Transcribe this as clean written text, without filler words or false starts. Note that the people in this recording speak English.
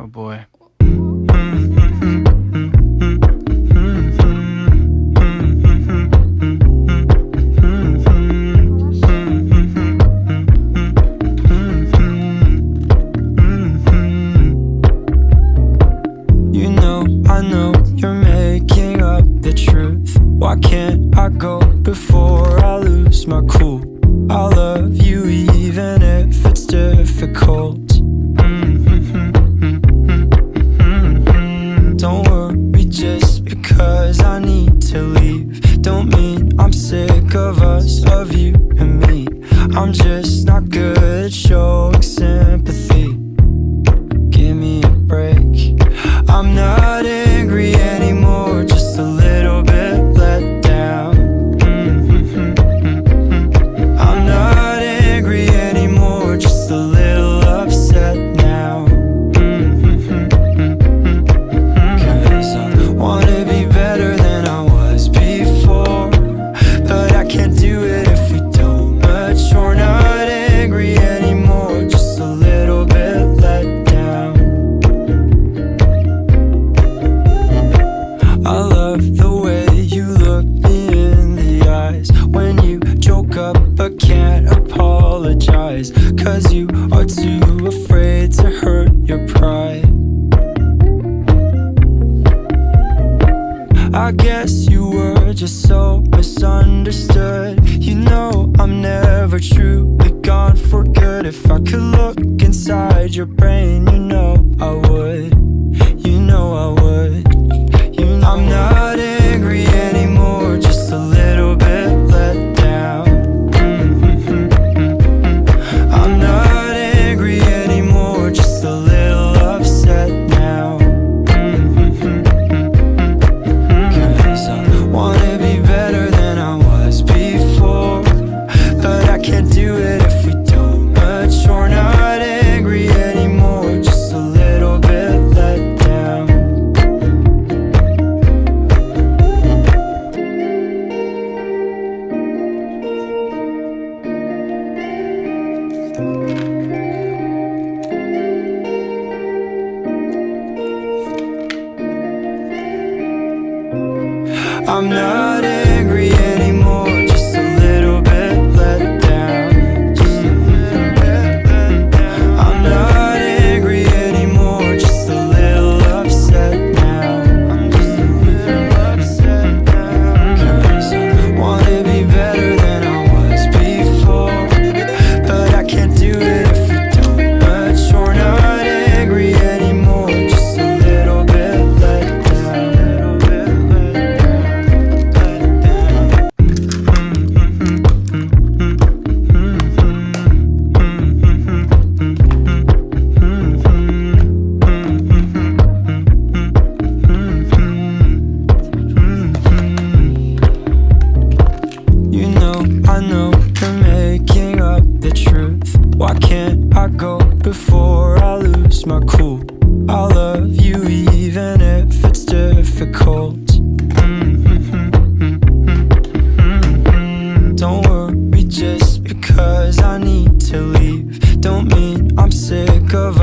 Oh boy. You know, I know you're making up the truth. Why can't I go before I lose my cool? I love you even if it's difficult. Don't worry just because I need to leave. Don't mean I'm sick of us, of you and me. I'm just not good at showing sympathy. Give me a break. I'm not angry anymore, just a little bit let down. I'm not angry anymore, just a little upset now. 'Cause I wanna be better than I was before, but I can't do it if we don't mature. Not angry anymore, just a little bit let down. I love the way you look me in the eyes when you joke up but can't apologize, 'cause you are too afraid to hurt your pride. I guess you were just so misunderstood. You know I'm never truly gone for good. If I could look inside your brain, you know I would. You know I would. I'm not angry anymore, just a little bit let down. I'm not angry anymore, just a little upset now. 'Cause I wanna be better than I was before, but I can't do it if we don't mature. Not angry anymore, just a little bit let down. I'm not angry anymore, just a little bit let down. Just a little bit let down. I'm not angry anymore, just a little upset now. I'm just a little upset now. 'Cause I wanna be better than I was before, but I can't do it if we don't mature. Not angry anymore, just a little bit let down. You know, I know you're making up the truth. Why can't I go before I lose my cool? I love you even if it's difficult. Don't worry just because I need to leave. Don't mean I'm sick of